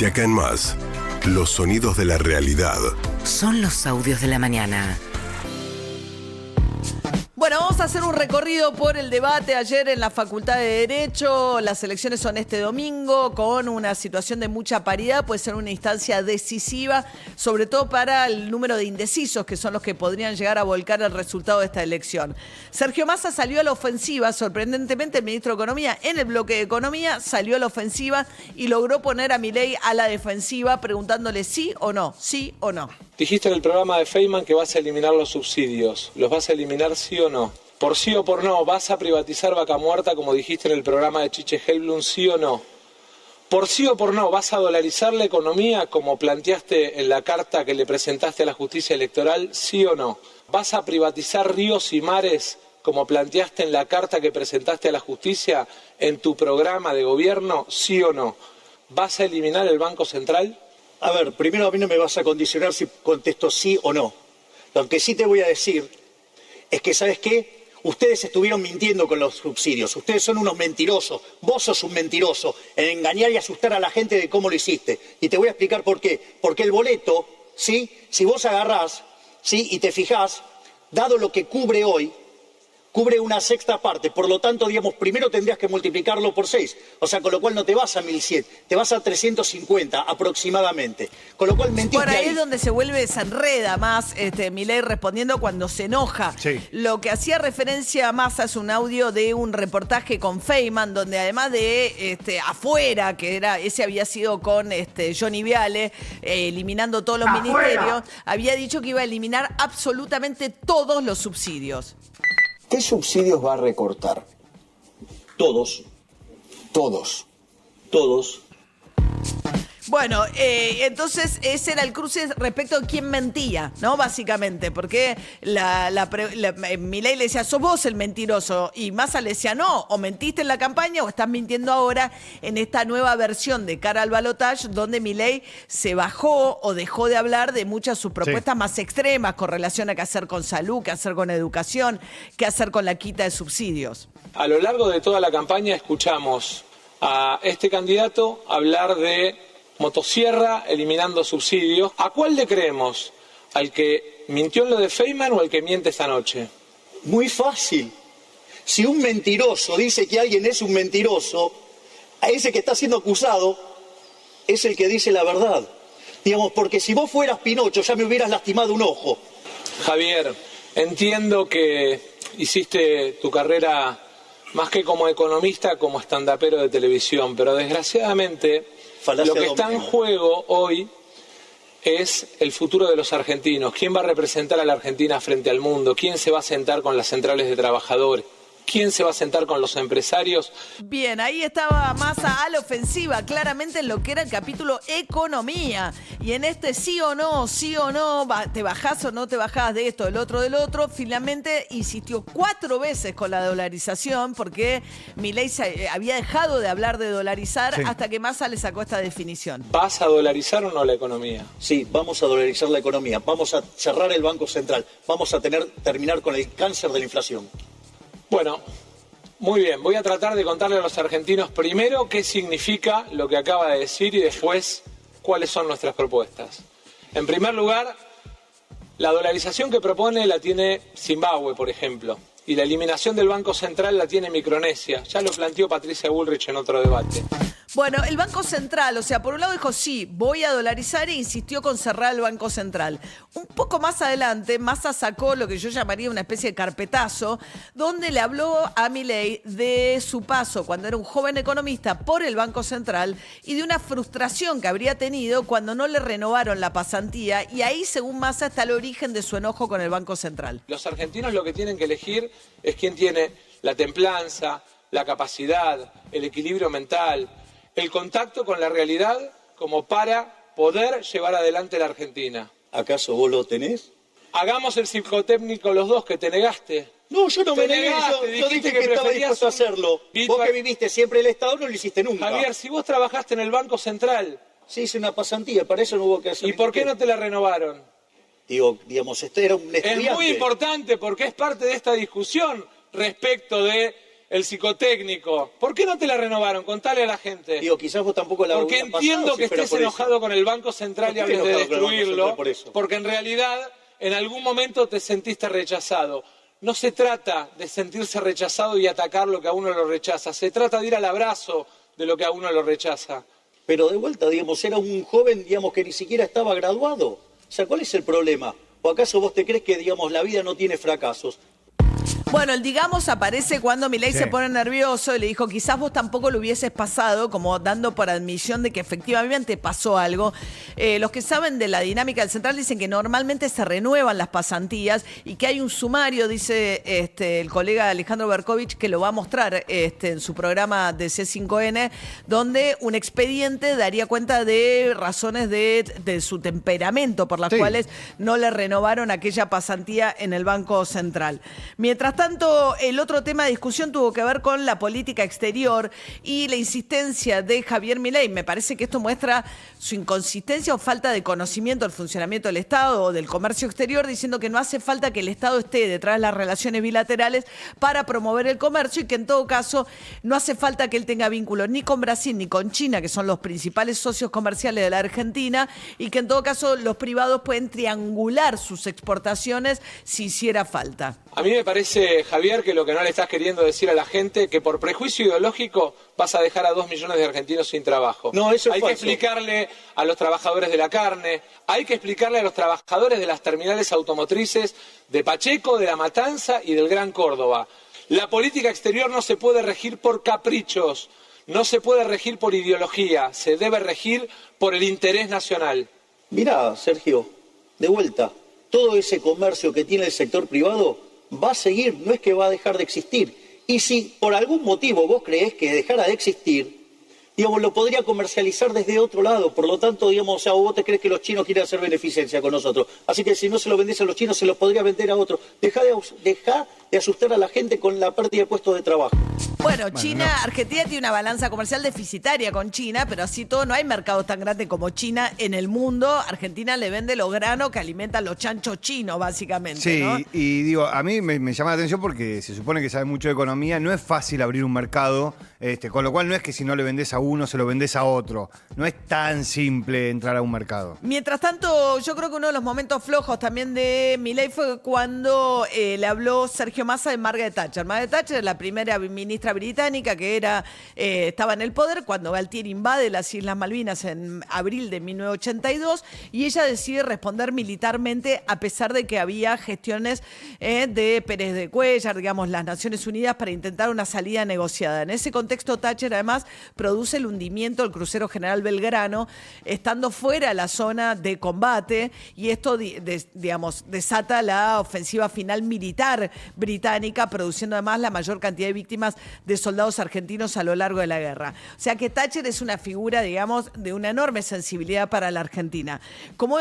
De acá en más, los sonidos de la realidad. Son los audios de la mañana. Bueno, vamos a hacer un recorrido por el debate ayer en la Facultad de Derecho. Las elecciones son este domingo con una situación de mucha paridad. Puede ser una instancia decisiva, sobre todo para el número de indecisos, que son los que podrían llegar a volcar el resultado de esta elección. Sergio Massa salió a la ofensiva. Sorprendentemente, el ministro de Economía, en el bloque de Economía, salió a la ofensiva y logró poner a Milei a la defensiva, preguntándole sí o no, sí o no. Dijiste en el programa de Feynman que vas a eliminar los subsidios. ¿Los vas a eliminar sí o no? Por sí o por no, ¿vas a privatizar Vaca Muerta como dijiste en el programa de Chiche Helblum, sí o no? Por sí o por no, ¿vas a dolarizar la economía como planteaste en la carta que le presentaste a la justicia electoral, sí o no? ¿Vas a privatizar ríos y mares como planteaste en la carta que presentaste a la justicia en tu programa de gobierno, sí o no? ¿Vas a eliminar el Banco Central? A ver, primero a mí no me vas a condicionar si contesto sí o no. Lo que sí te voy a decir es que, ¿sabes qué? Ustedes estuvieron mintiendo con los subsidios. Ustedes son unos mentirosos. Vos sos un mentiroso en engañar y asustar a la gente de cómo lo hiciste. Y te voy a explicar por qué. Porque el boleto, ¿sí? Si vos agarrás, ¿sí? Y te fijás, dado lo que cubre hoy, cubre una sexta parte, por lo tanto, digamos, primero tendrías que multiplicarlo por 6, o sea, con lo cual no te vas a 1.100, te vas a 350 aproximadamente, con lo cual mentiste. Por ahí es donde se enreda más Milei respondiendo cuando se enoja. Sí. Lo que hacía referencia más es un audio de un reportaje con Feynman, donde además de afuera, que era ese había sido con Johnny Viale, eliminando todos los ministerios, había dicho que iba a eliminar absolutamente todos los subsidios. ¿Qué subsidios va a recortar? Todos. Todos. Todos. Bueno, entonces ese era el cruce respecto a quién mentía, ¿no? Básicamente, porque Milei le decía, sos vos el mentiroso, y Massa le decía, no, o mentiste en la campaña o estás mintiendo ahora en esta nueva versión de cara al balotaje, donde Milei se bajó o dejó de hablar de muchas de sus propuestas más extremas con relación a qué hacer con salud, qué hacer con educación, qué hacer con la quita de subsidios. A lo largo de toda la campaña escuchamos a este candidato hablar de motosierra, eliminando subsidios. ¿A cuál le creemos? ¿Al que mintió en lo de Feynman o al que miente esta noche? Muy fácil. Si un mentiroso dice que alguien es un mentiroso, a ese que está siendo acusado es el que dice la verdad. Digamos, porque si vos fueras Pinocho ya me hubieras lastimado un ojo. Javier, entiendo que hiciste tu carrera más que como economista, como estandapero de televisión, pero desgraciadamente lo que está en juego hoy es el futuro de los argentinos. ¿Quién va a representar a la Argentina frente al mundo? ¿Quién se va a sentar con las centrales de trabajadores? ¿Quién se va a sentar con los empresarios? Bien, ahí estaba Massa a la ofensiva, claramente en lo que era el capítulo economía. Y en este sí o no, te bajás o no te bajás de esto, del otro, finalmente insistió 4 veces con la dolarización, porque Milei había dejado de hablar de dolarizar hasta que Massa le sacó esta definición. ¿Vas a dolarizar o no la economía? Sí, vamos a dolarizar la economía, vamos a cerrar el Banco Central, vamos a terminar con el cáncer de la inflación. Bueno, muy bien. Voy a tratar de contarle a los argentinos primero qué significa lo que acaba de decir y después cuáles son nuestras propuestas. En primer lugar, la dolarización que propone la tiene Zimbabue, por ejemplo, y la eliminación del Banco Central la tiene Micronesia. Ya lo planteó Patricia Bullrich en otro debate. Bueno, el Banco Central, o sea, por un lado dijo sí, voy a dolarizar e insistió con cerrar el Banco Central. Un poco más adelante, Massa sacó lo que yo llamaría una especie de carpetazo, donde le habló a Milei de su paso cuando era un joven economista por el Banco Central y de una frustración que habría tenido cuando no le renovaron la pasantía, y ahí, según Massa, está el origen de su enojo con el Banco Central. Los argentinos lo que tienen que elegir es quién tiene la templanza, la capacidad, el equilibrio mental, el contacto con la realidad como para poder llevar adelante la Argentina. ¿Acaso vos lo tenés? Hagamos el psicotécnico los dos, que te negaste. No, yo no me negué, yo dijiste dije que estaba dispuesto a hacerlo. Vos que viviste siempre el Estado no lo hiciste nunca. Javier, si vos trabajaste en el Banco Central. Sí, hice una pasantía, para eso no hubo que hacer. ¿Y por qué no te la renovaron? Digamos, este era un estudiante. Es muy importante porque es parte de esta discusión respecto de el psicotécnico. ¿Por qué no te la renovaron? Contale a la gente. Digo, quizás vos tampoco la Porque hubieras entiendo pasado que si fuera estés por enojado eso. con el Banco Central y No estoy hables de enojado con el Banco destruirlo, Central por eso. porque en realidad en algún momento te sentiste rechazado. No se trata de sentirse rechazado y atacar lo que a uno lo rechaza, se trata de ir al abrazo de lo que a uno lo rechaza. Pero de vuelta, digamos, era un joven, digamos, que ni siquiera estaba graduado. O sea, ¿cuál es el problema? ¿O acaso vos te crees que, digamos, la vida no tiene fracasos? Bueno, el digamos aparece cuando Milei se pone nervioso y le dijo, quizás vos tampoco lo hubieses pasado, como dando por admisión de que efectivamente pasó algo. Los que saben de la dinámica del Central dicen que normalmente se renuevan las pasantías y que hay un sumario, dice el colega Alejandro Berkovich, que lo va a mostrar en su programa de C5N, donde un expediente daría cuenta de razones de su temperamento por las cuales no le renovaron aquella pasantía en el Banco Central. Mientras tanto, el otro tema de discusión tuvo que ver con la política exterior y la insistencia de Javier Milei. Me parece que esto muestra su inconsistencia o falta de conocimiento del funcionamiento del Estado o del comercio exterior, diciendo que no hace falta que el Estado esté detrás de las relaciones bilaterales para promover el comercio y que en todo caso no hace falta que él tenga vínculos ni con Brasil ni con China, que son los principales socios comerciales de la Argentina, y que en todo caso los privados pueden triangular sus exportaciones si hiciera falta. A mí me parece, Javier, que lo que no le estás queriendo decir a la gente, que por prejuicio ideológico vas a dejar a 2 millones de argentinos sin trabajo. No, eso es Hay falso. que explicarle a los trabajadores de la carne, hay que explicarle a los trabajadores de las terminales automotrices de Pacheco, de La Matanza y del Gran Córdoba. La política exterior no se puede regir por caprichos, no se puede regir por ideología, se debe regir por el interés nacional. Mirá, Sergio, de vuelta, todo ese comercio que tiene el sector privado va a seguir, no es que va a dejar de existir. Y si por algún motivo vos creés que dejara de existir, digamos, lo podría comercializar desde otro lado. Por lo tanto, digamos, o sea, vos te crees que los chinos quieren hacer beneficencia con nosotros. Así que si no se lo vendés a los chinos, se los podría vender a otros. Dejá de asustar a la gente con la pérdida de puestos de trabajo. Bueno, Argentina tiene una balanza comercial deficitaria con China, pero así todo no hay mercados tan grandes como China en el mundo. Argentina le vende los granos que alimentan los chanchos chinos, básicamente. Sí, ¿no? y digo, a mí me llama la atención porque se supone que sabe mucho de economía, no es fácil abrir un mercado, con lo cual no es que si no le vendés a uno, se lo vendés a otro. No es tan simple entrar a un mercado. Mientras tanto, yo creo que uno de los momentos flojos también de Milei fue cuando le habló Sergio Massa de Margaret Thatcher. Margaret Thatcher, la primera ministra británica que estaba en el poder cuando Galtier invade las Islas Malvinas en abril de 1982 y ella decide responder militarmente a pesar de que había gestiones de Pérez de Cuéllar, digamos, las Naciones Unidas para intentar una salida negociada. En ese contexto, Thatcher además produce el hundimiento del crucero General Belgrano, estando fuera de la zona de combate, y esto, digamos, desata la ofensiva final militar británica, produciendo además la mayor cantidad de víctimas de soldados argentinos a lo largo de la guerra. O sea que Thatcher es una figura, digamos, de una enorme sensibilidad para la Argentina. Como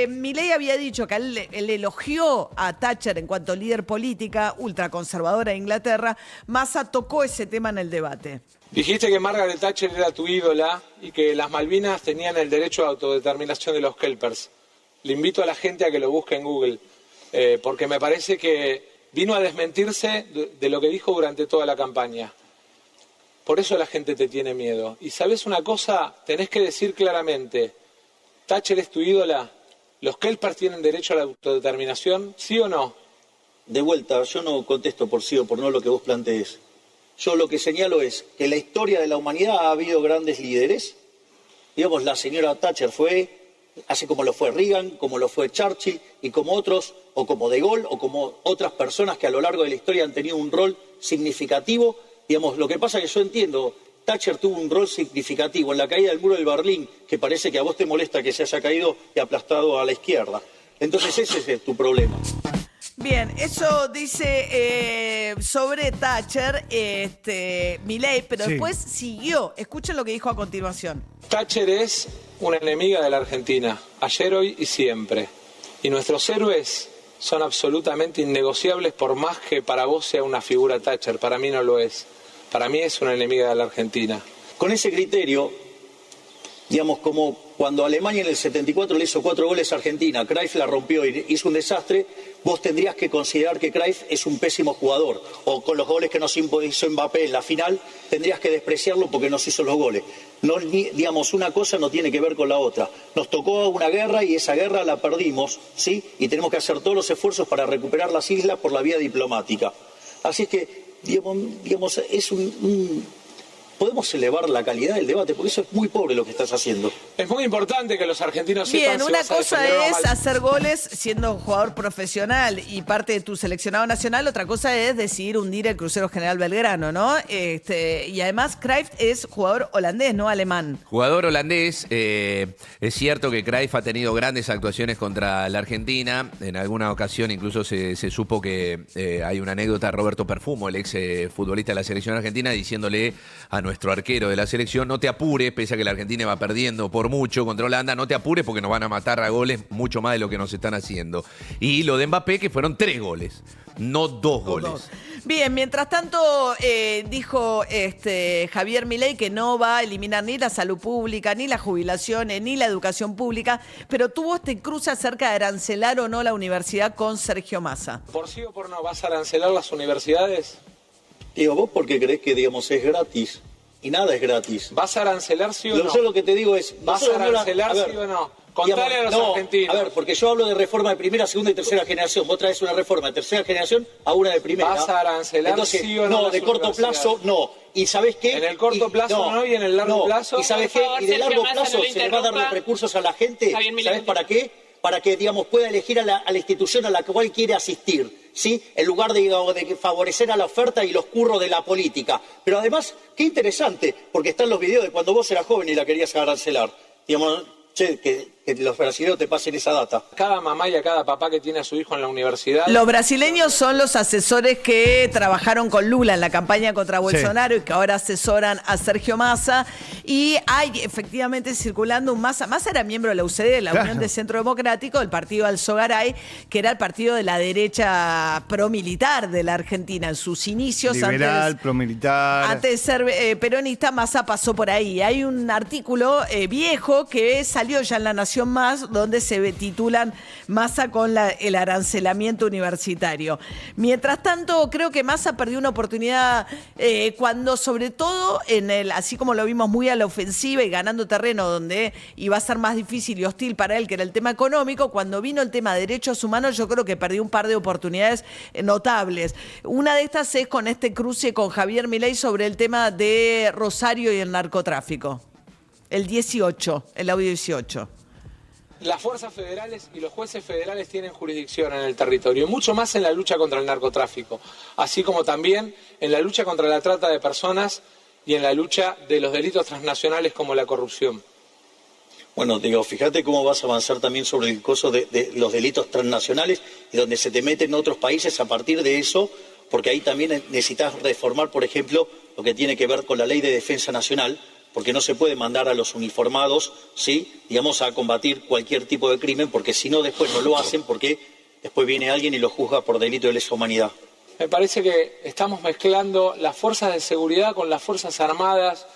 Milei había dicho que él elogió a Thatcher en cuanto líder política ultraconservadora de Inglaterra, Massa tocó ese tema en el debate. Dijiste que Margaret Thatcher era tu ídola y que las Malvinas tenían el derecho a autodeterminación de los Kelpers. Le invito a la gente a que lo busque en Google, porque me parece que vino a desmentirse de lo que dijo durante toda la campaña. Por eso la gente te tiene miedo. Y ¿sabes una cosa? Tenés que decir claramente, ¿Thatcher es tu ídola? ¿Los Kelpers tienen derecho a la autodeterminación? ¿Sí o no? De vuelta, yo no contesto por sí o por no lo que vos plantees. Yo lo que señalo es que en la historia de la humanidad ha habido grandes líderes. Digamos, la señora Thatcher fue, así como lo fue Reagan, como lo fue Churchill, y como otros, o como De Gaulle, o como otras personas que a lo largo de la historia han tenido un rol significativo. Digamos, lo que pasa es que yo entiendo, Thatcher tuvo un rol significativo en la caída del muro de Berlín, que parece que a vos te molesta que se haya caído y aplastado a la izquierda. Entonces ese es tu problema. Bien, eso dice sobre Thatcher Milei, pero después siguió. Escuchen lo que dijo a continuación. Thatcher es una enemiga de la Argentina, ayer, hoy y siempre. Y nuestros héroes son absolutamente innegociables, por más que para vos sea una figura Thatcher. Para mí no lo es. Para mí es una enemiga de la Argentina. Con ese criterio, digamos, como cuando Alemania en el 74 le hizo 4 goles a Argentina, Cruyff la rompió y hizo un desastre, vos tendrías que considerar que Cruyff es un pésimo jugador. O con los goles que nos hizo Mbappé en la final, tendrías que despreciarlo porque nos hizo los goles. No, digamos, una cosa no tiene que ver con la otra. Nos tocó una guerra y esa guerra la perdimos, ¿sí? Y tenemos que hacer todos los esfuerzos para recuperar las islas por la vía diplomática. Así que, digamos es podemos elevar la calidad del debate, porque eso es muy pobre lo que estás haciendo. Es muy importante que los argentinos sepan Bien, si una vas a cosa defender o es mal. hacer goles siendo jugador profesional y parte de tu seleccionado nacional, otra cosa es decidir hundir el crucero General Belgrano, ¿no? Y además Cruyff es jugador holandés, no alemán. Jugador holandés, es cierto que Cruyff ha tenido grandes actuaciones contra la Argentina, en alguna ocasión incluso se supo que hay una anécdota de Roberto Perfumo, el ex futbolista de la selección argentina, diciéndole a nuestro arquero de la selección, no te apures, pese a que la Argentina va perdiendo por mucho contra Holanda, no te apures porque nos van a matar a goles mucho más de lo que nos están haciendo. Y lo de Mbappé, que fueron 3 goles, no 2 goles. Bien, mientras tanto dijo Javier Milei que no va a eliminar ni la salud pública, ni las jubilaciones, ni la educación pública, pero tuvo este cruce acerca de arancelar o no la universidad con Sergio Massa. ¿Por sí o por no vas a arancelar las universidades? Digo, vos porque creés que, digamos, es gratis. Y nada es gratis. ¿Vas a arancelar sí o no? Yo lo que te digo es... ¿Vas a arancelar sí o no? Contale a los argentinos. A ver, porque yo hablo de reforma de primera, segunda y tercera generación. Vos traes una reforma de tercera generación a una de primera. ¿Vas a arancelar Entonces, sí o no? No, las de corto plazo, no. ¿Y sabés qué? En el corto plazo no, y en el largo plazo... ¿Y sabés qué? Y de largo plazo se le va a dar los recursos a la gente. ¿Sabés para qué? Para que, digamos, pueda elegir a la institución a la cual quiere asistir, ¿sí? En lugar de favorecer a la oferta y los curros de la política. Pero además, qué interesante, porque están los videos de cuando vos eras joven y la querías arancelar. Digamos, che, que los brasileños te pasen esa data. Cada mamá y a cada papá que tiene a su hijo en la universidad... Los brasileños son los asesores que trabajaron con Lula en la campaña contra Bolsonaro y que ahora asesoran a Sergio Massa. Y hay efectivamente circulando un Massa. Massa era miembro de la UCD, la Unión de Centro Democrático, del partido Alzogaray, que era el partido de la derecha promilitar de la Argentina en sus inicios. Liberal, promilitar. Antes de ser peronista, Massa pasó por ahí. Hay un artículo viejo que salió ya en La Nación Más, donde se titulan Massa con el arancelamiento universitario. Mientras tanto, creo que Massa perdió una oportunidad cuando, sobre todo, así como lo vimos muy a la ofensiva y ganando terreno donde iba a ser más difícil y hostil para él, que era el tema económico, cuando vino el tema de derechos humanos, yo creo que perdió un par de oportunidades notables. Una de estas es con este cruce con Javier Milei sobre el tema de Rosario y el narcotráfico. El 18, el audio 18. Las fuerzas federales y los jueces federales tienen jurisdicción en el territorio, mucho más en la lucha contra el narcotráfico, así como también en la lucha contra la trata de personas y en la lucha de los delitos transnacionales como la corrupción. Bueno, digo, fíjate cómo vas a avanzar también sobre el coso de los delitos transnacionales y donde se te meten otros países a partir de eso, porque ahí también necesitas reformar, por ejemplo, lo que tiene que ver con la ley de defensa nacional, porque no se puede mandar a los uniformados, ¿sí? Digamos, a combatir cualquier tipo de crimen, porque si no después no lo hacen, porque después viene alguien y lo juzga por delito de lesa humanidad. Me parece que estamos mezclando las fuerzas de seguridad con las fuerzas armadas.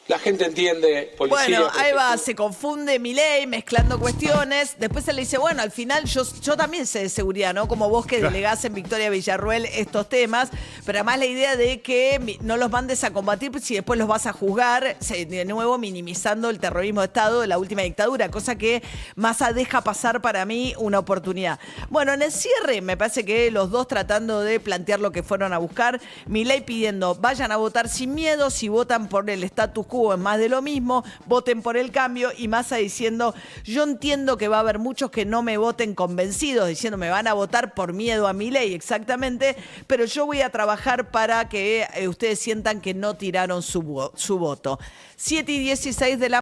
La gente entiende, policía... Bueno, ahí va, se confunde Milei mezclando cuestiones. Después se le dice, bueno, al final yo también sé de seguridad, ¿no? Como vos que delegás en Victoria Villarruel estos temas. Pero además la idea de que no los mandes a combatir si después los vas a juzgar, de nuevo minimizando el terrorismo de Estado de la última dictadura, cosa que Massa deja pasar para mí una oportunidad. Bueno, en el cierre me parece que los dos tratando de plantear lo que fueron a buscar. Milei pidiendo, vayan a votar sin miedo, si votan por el status quo es más de lo mismo, voten por el cambio, y Massa diciendo, yo entiendo que va a haber muchos que no me voten convencidos, diciendo me van a votar por miedo a Milei, exactamente, pero yo voy a trabajar para que ustedes sientan que no tiraron su voto. 7:16 de la